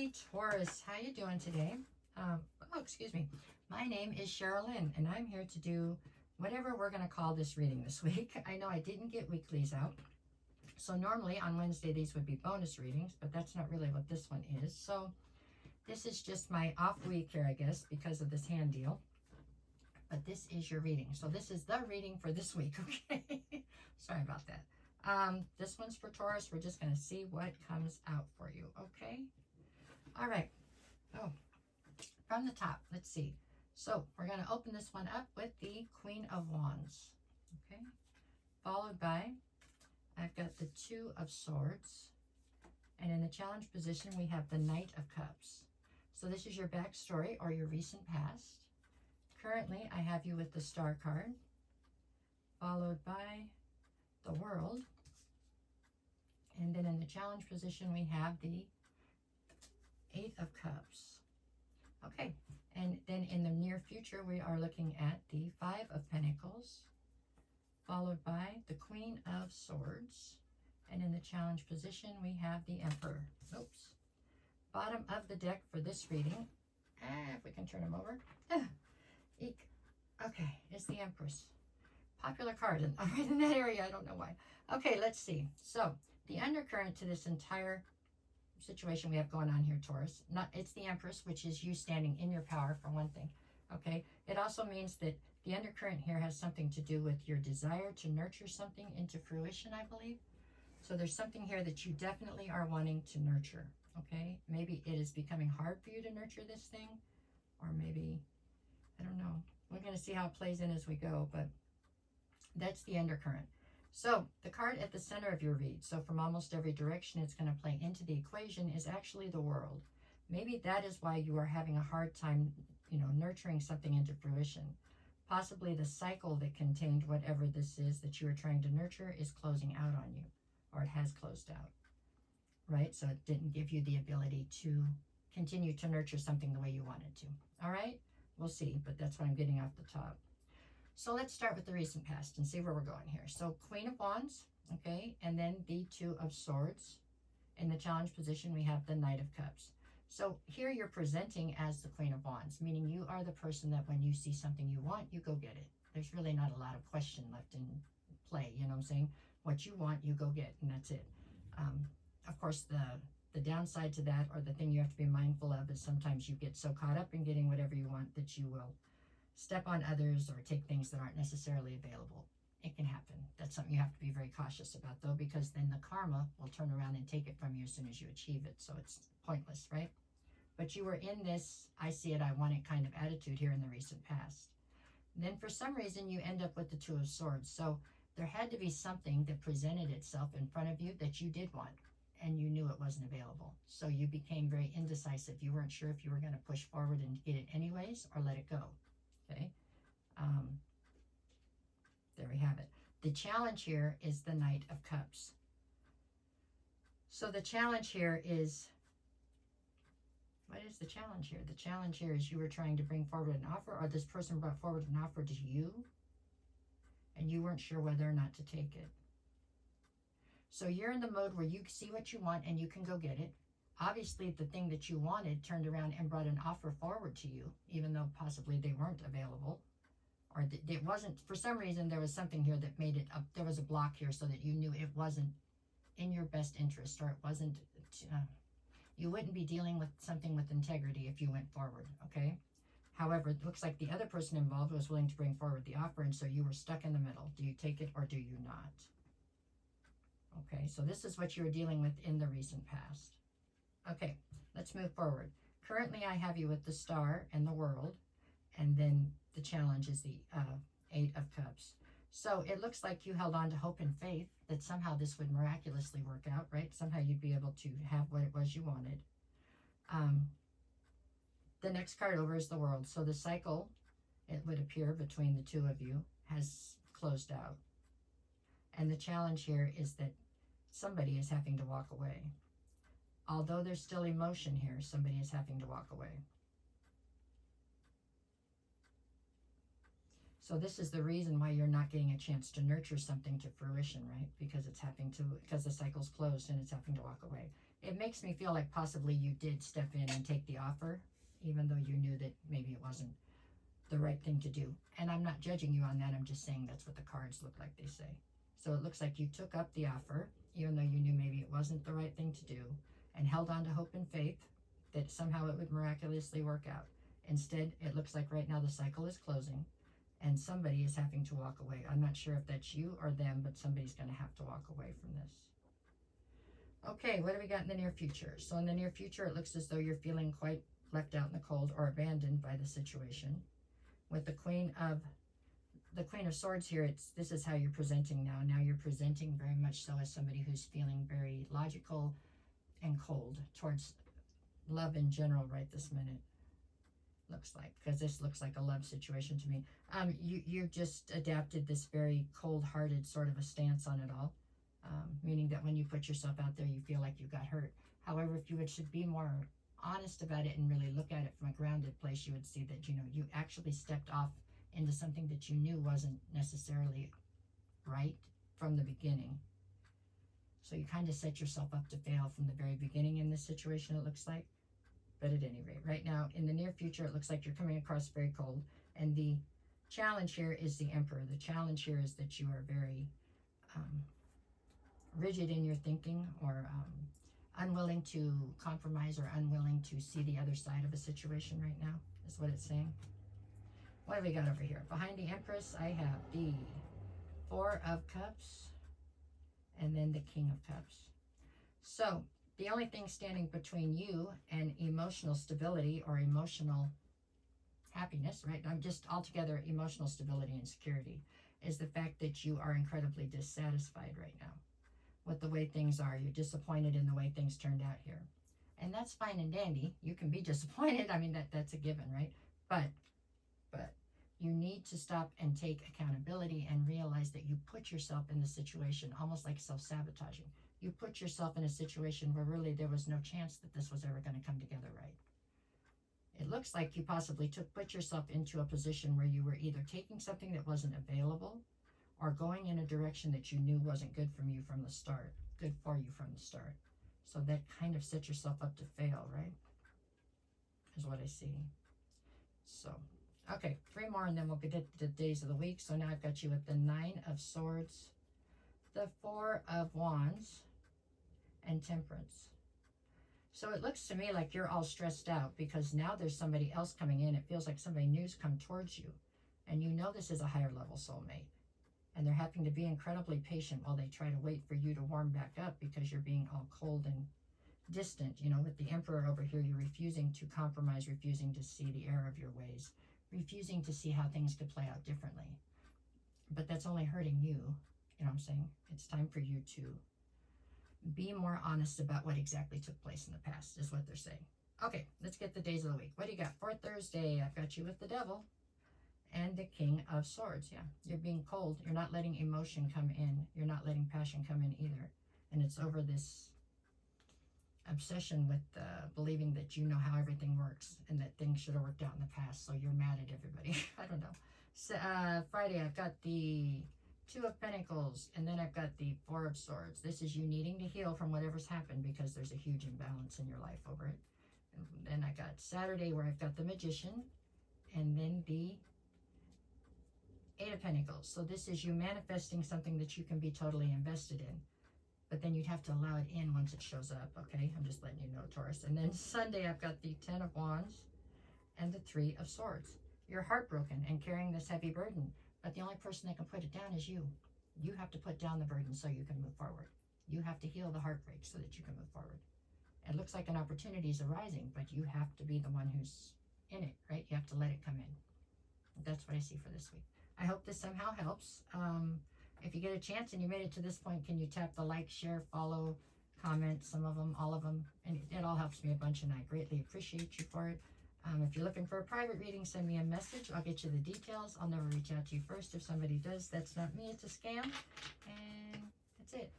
Hey Taurus, how you doing today? Excuse me. My name is Sherilyn, and I'm here to do whatever we're going to call this reading this week. I know I didn't get weeklies out, so normally on Wednesday these would be bonus readings, but that's not really what this one is. So this is just my off week here, I guess, because of this hand deal. But this is your reading. So this is the reading for this week, okay? Sorry about that. This one's for Taurus. We're just going to see what comes out for you, okay? All right. Oh, from the top, let's see. So we're going to open this one up with the Queen of Wands, okay? Followed by, I've got the Two of Swords. And in the challenge position, we have the Knight of Cups. So this is your backstory or your recent past. Currently, I have you with the Star card, followed by the World. And then in the challenge position, we have the Eight of Cups. Okay, and then in the near future, we are looking at the Five of Pentacles, followed by the Queen of Swords. And in the challenge position, we have the Emperor. Oops. Bottom of the deck for this reading, if we can turn them over. Eek. Okay, it's the Empress. Popular card right in that area, I don't know why. Okay, let's see. So, the undercurrent to this entire situation we have going on here, Taurus, it's the Empress, which is you standing in your power, for one thing. Okay, it also means that the undercurrent here has something to do with your desire to nurture something into fruition, I believe. So there's something here that you definitely are wanting to nurture, okay? Maybe it is becoming hard for you to nurture this thing, or maybe, I don't know. We're going to see how it plays in as we go, but that's the undercurrent. So the card at the center of your read, so from almost every direction it's going to play into the equation, is actually the World. Maybe that is why you are having a hard time, nurturing something into fruition. Possibly the cycle that contained whatever this is that you are trying to nurture is closing out on you, or it has closed out, right? So it didn't give you the ability to continue to nurture something the way you wanted to, all right? We'll see, but that's what I'm getting off the top. So let's start with the recent past and see where we're going here. So Queen of Wands, okay, and then the Two of Swords. In the challenge position, we have the Knight of Cups. So here you're presenting as the Queen of Wands, meaning you are the person that when you see something you want, you go get it. There's really not a lot of question left in play, you know what I'm saying? What you want, you go get, and that's it. Of course, the downside to that, or the thing you have to be mindful of, is sometimes you get so caught up in getting whatever you want that you will step on others or take things that aren't necessarily available. It can happen. That's something you have to be very cautious about, though, because then the karma will turn around and take it from you as soon as you achieve it. So it's pointless, right? But you were in this, I see it, I want it kind of attitude here in the recent past. Then for some reason, you end up with the Two of Swords. So there had to be something that presented itself in front of you that you did want, and you knew it wasn't available. So you became very indecisive. You weren't sure if you were going to push forward and get it anyways or let it go. Okay, there we have it. The challenge here is the Knight of Cups. So the challenge here is, what is the challenge here? The challenge here is you were trying to bring forward an offer, or this person brought forward an offer to you, and you weren't sure whether or not to take it. So you're in the mode where you see what you want and you can go get it. Obviously, the thing that you wanted turned around and brought an offer forward to you, even though possibly they weren't available. Or it wasn't, for some reason, there was something here that made it up. There was a block here so that you knew it wasn't in your best interest, or it wasn't, you wouldn't be dealing with something with integrity if you went forward, okay? However, it looks like the other person involved was willing to bring forward the offer, and so you were stuck in the middle. Do you take it or do you not? Okay, so this is what you were dealing with in the recent past. Okay, let's move forward. Currently, I have you with the Star and the World, and then the challenge is the Eight of Cups. So it looks like you held on to hope and faith that somehow this would miraculously work out, right? Somehow you'd be able to have what it was you wanted. The next card over is the World. So the cycle, it would appear, between the two of you has closed out. And the challenge here is that somebody is having to walk away. Although there's still emotion here, somebody is having to walk away. So this is the reason why you're not getting a chance to nurture something to fruition, right? Because it's having to, because the cycle's closed and it's having to walk away. it makes me feel like possibly you did step in and take the offer, even though you knew that maybe it wasn't the right thing to do. And I'm not judging you on that. I'm just saying that's what the cards look like, they say. So it looks like you took up the offer, even though you knew maybe it wasn't the right thing to do, and held on to hope and faith that somehow it would miraculously work out. Instead, it looks like right now the cycle is closing and somebody is having to walk away. I'm not sure if that's you or them, but somebody's going to have to walk away from this. Okay, what do we got in the near future? So in the near future, it looks as though you're feeling quite left out in the cold or abandoned by the situation. With the Queen of Swords here, this is how you're presenting now. Now you're presenting very much so as somebody who's feeling very logical and cold towards love in general right this minute. Looks like, because this looks like a love situation to me. You just adapted this very cold-hearted sort of a stance on it all, meaning that when you put yourself out there, you feel like you got hurt. However, if you should be more honest about it and really look at it from a grounded place, you would see that, you know, you actually stepped off into something that you knew wasn't necessarily right from the beginning. So you kind of set yourself up to fail from the very beginning in this situation, it looks like. But at any rate, right now, in the near future, it looks like you're coming across very cold. And the challenge here is the Emperor. The challenge here is that you are very rigid in your thinking, or unwilling to compromise, or unwilling to see the other side of a situation right now, is what it's saying. What have we got over here? Behind the Empress, I have the Four of Cups and then the King of Cups. So the only thing standing between you and emotional stability or emotional happiness, right? I'm just altogether emotional stability and security, is the fact that you are incredibly dissatisfied right now with the way things are. You're disappointed in the way things turned out here. And that's fine and dandy. You can be disappointed. I mean, that's a given, right? But you need to stop and take accountability and realize that you put yourself in the situation almost like self-sabotaging. You put yourself in a situation where really there was no chance that this was ever going to come together right. It looks like you possibly put yourself into a position where you were either taking something that wasn't available or going in a direction that you knew wasn't good for you from the start. So that kind of set yourself up to fail, right? Is what I see. So, okay, 3 more and then we'll get to the days of the week. So now I've got you with the 9 of Swords, the 4 of Wands, and Temperance. So it looks to me like you're all stressed out because now there's somebody else coming in. It feels like somebody new's come towards you. And you know this is a higher level soulmate. And they're having to be incredibly patient while they try to wait for you to warm back up because you're being all cold and distant. You know, with the Emperor over here, you're refusing to compromise, refusing to see the error of your ways, refusing to see how things could play out differently. But that's only hurting you. You know what I'm saying? It's time for you to be more honest about what exactly took place in the past, is what they're saying. Okay, let's get the days of the week. What do you got for Thursday? I've got you with the Devil and the King of Swords. Yeah, you're being cold. You're not letting emotion come in. You're not letting passion come in either. And it's over this obsession with believing that you know how everything works and that things should have worked out in the past. So you're mad at everybody. I don't know. So, Friday, I've got the 2 of Pentacles, and then I've got the 4 of Swords. This is you needing to heal from whatever's happened because there's a huge imbalance in your life over it. And then I got Saturday where I've got the Magician, and then the 8 of Pentacles. So this is you manifesting something that you can be totally invested in, but then you'd have to allow it in once it shows up, okay? I'm just letting you know, Taurus. And then Sunday, I've got the 10 of Wands and the 3 of Swords. You're heartbroken and carrying this heavy burden, but the only person that can put it down is you. You have to put down the burden so you can move forward. You have to heal the heartbreak so that you can move forward. It looks like an opportunity is arising, but you have to be the one who's in it, right? You have to let it come in. That's what I see for this week. I hope this somehow helps. If you get a chance and you made it to this point, can you tap the like, share, follow, comment, some of them, all of them? And it all helps me a bunch, and I greatly appreciate you for it. If you're looking for a private reading, send me a message. I'll get you the details. I'll never reach out to you first. If somebody does, that's not me. It's a scam. And that's it.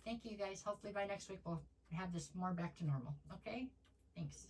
Thank you, guys. Hopefully by next week, we'll have this more back to normal. Okay? Thanks.